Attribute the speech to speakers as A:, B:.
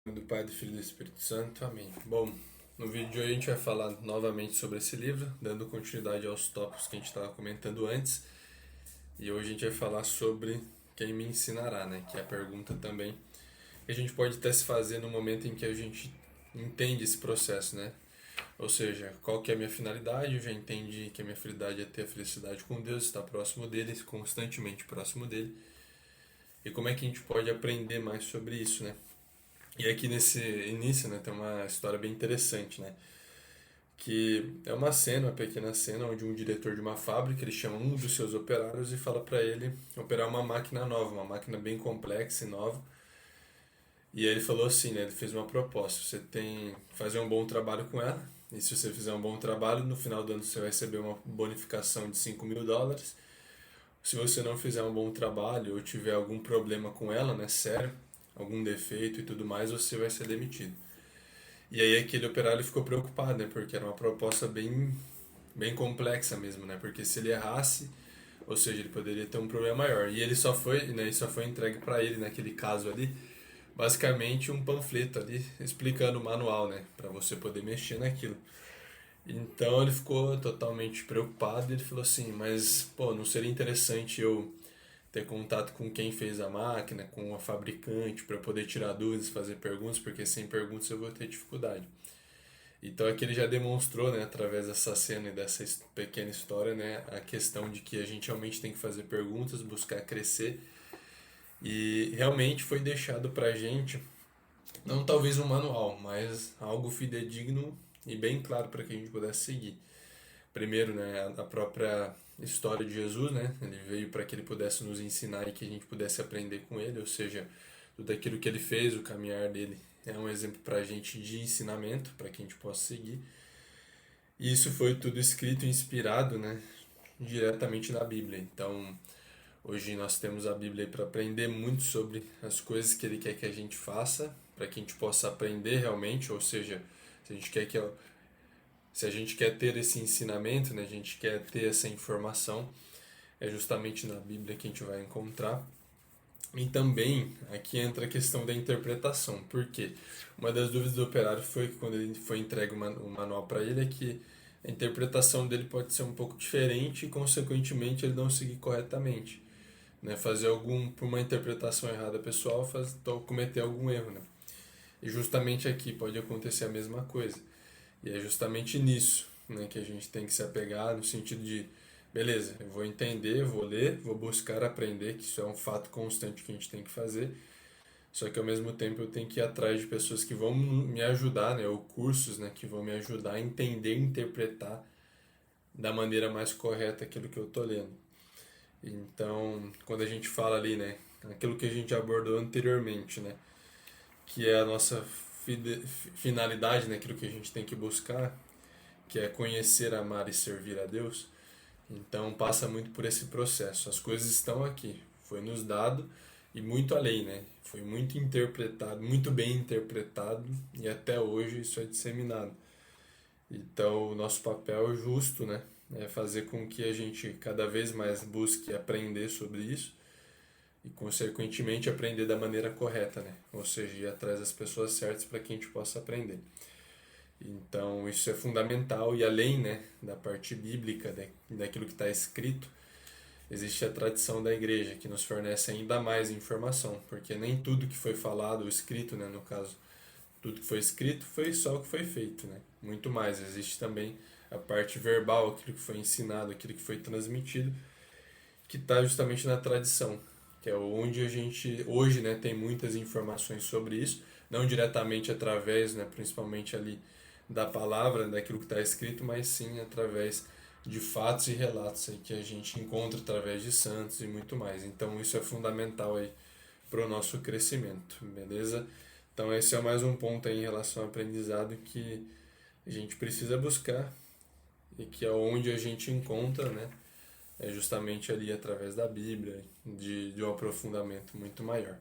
A: Do Pai, do Filho e do Espírito Santo. Amém. Bom, no vídeo de hoje a gente vai falar novamente sobre esse livro, dando continuidade aos tópicos que a gente estava comentando antes. E hoje a gente vai falar sobre quem me ensinará, né? Que é a pergunta também que a gente pode até se fazer no momento em que a gente entende esse processo, né? Ou seja, qual que é a minha finalidade? Eu já entendi que a minha finalidade é ter a felicidade com Deus, estar próximo dele, constantemente próximo dele. E como é que a gente pode aprender mais sobre isso, né? E aqui nesse início, né, tem uma história bem interessante, né? Que é uma cena, uma pequena cena, onde um diretor de uma fábrica, ele chama um dos seus operários e fala para ele operar uma máquina nova, uma máquina bem complexa e nova. E aí ele falou assim, né? Ele fez uma proposta: você tem que fazer um bom trabalho com ela, e se você fizer um bom trabalho, no final do ano você vai receber uma bonificação de US$ 5.000. Se você não fizer um bom trabalho ou tiver algum problema com ela, né, sério, algum defeito e tudo mais, você vai ser demitido. E aí aquele operário ficou preocupado, né, porque era uma proposta bem complexa mesmo, né, porque se ele errasse, ou seja, ele poderia ter um problema maior. E ele só foi, né, só foi entregue para ele naquele caso ali, basicamente um panfleto ali explicando o manual, né, para você poder mexer naquilo. Então ele ficou totalmente preocupado e ele falou assim, mas pô, não seria interessante eu ter contato com quem fez a máquina, com a fabricante, para poder tirar dúvidas, fazer perguntas, porque sem perguntas eu vou ter dificuldade. Então aqui ele já demonstrou, né, através dessa cena e dessa pequena história, né, a questão de que a gente realmente tem que fazer perguntas, buscar crescer, e realmente foi deixado para a gente, não talvez um manual, mas algo fidedigno e bem claro para que a gente pudesse seguir. Primeiro, né, a própria história de Jesus, né? Ele veio para que ele pudesse nos ensinar e que a gente pudesse aprender com ele, ou seja, tudo aquilo que ele fez, o caminhar dele é um exemplo para a gente de ensinamento, para que a gente possa seguir. E isso foi tudo escrito e inspirado, né, diretamente na Bíblia. Então, hoje nós temos a Bíblia para aprender muito sobre as coisas que ele quer que a gente faça, para que a gente possa aprender realmente, ou seja, se a gente quer que se a gente quer ter esse ensinamento, né, a gente quer ter essa informação, é justamente na Bíblia que a gente vai encontrar. E também aqui entra a questão da interpretação, porque uma das dúvidas do operário foi que quando ele foi entregue o manual para ele é que a interpretação dele pode ser um pouco diferente e consequentemente ele não seguir corretamente, né? Fazer algum por uma interpretação errada pessoal, então cometer algum erro, né? E justamente aqui pode acontecer a mesma coisa. E é justamente nisso, né, que a gente tem que se apegar, no sentido de, beleza, eu vou entender, vou ler, vou buscar aprender, que isso é um fato constante que a gente tem que fazer, só que ao mesmo tempo eu tenho que ir atrás de pessoas que vão me ajudar, né, ou cursos, né, que vão me ajudar a entender e interpretar da maneira mais correta aquilo que eu estou lendo. Então, quando a gente fala ali, né, aquilo que a gente abordou anteriormente, né, que é a nossa finalidade, né, aquilo que a gente tem que buscar, que é conhecer, amar e servir a Deus. Então passa muito por esse processo. As coisas estão aqui, foi nos dado e muito além, né? Foi muito interpretado, muito bem interpretado e até hoje isso é disseminado. Então o nosso papel justo, né, é fazer com que a gente cada vez mais busque aprender sobre isso e consequentemente aprender da maneira correta, né? Ou seja, ir atrás das pessoas certas para que a gente possa aprender. Então, isso é fundamental e além, né, da parte bíblica, daquilo que está escrito, existe a tradição da igreja que nos fornece ainda mais informação, porque nem tudo que foi falado ou escrito, né, no caso, tudo que foi escrito foi só o que foi feito, né? Muito mais, existe também a parte verbal, aquilo que foi ensinado, aquilo que foi transmitido, que está justamente na tradição, que é onde a gente hoje, né, tem muitas informações sobre isso, não diretamente através, né, principalmente ali da palavra, daquilo que está escrito, mas sim através de fatos e relatos aí que a gente encontra através de santos e muito mais. Então isso é fundamental aí para o nosso crescimento, beleza? Então esse é mais um ponto aí em relação ao aprendizado que a gente precisa buscar e que é onde a gente encontra, né? É justamente ali através da Bíblia, de um aprofundamento muito maior.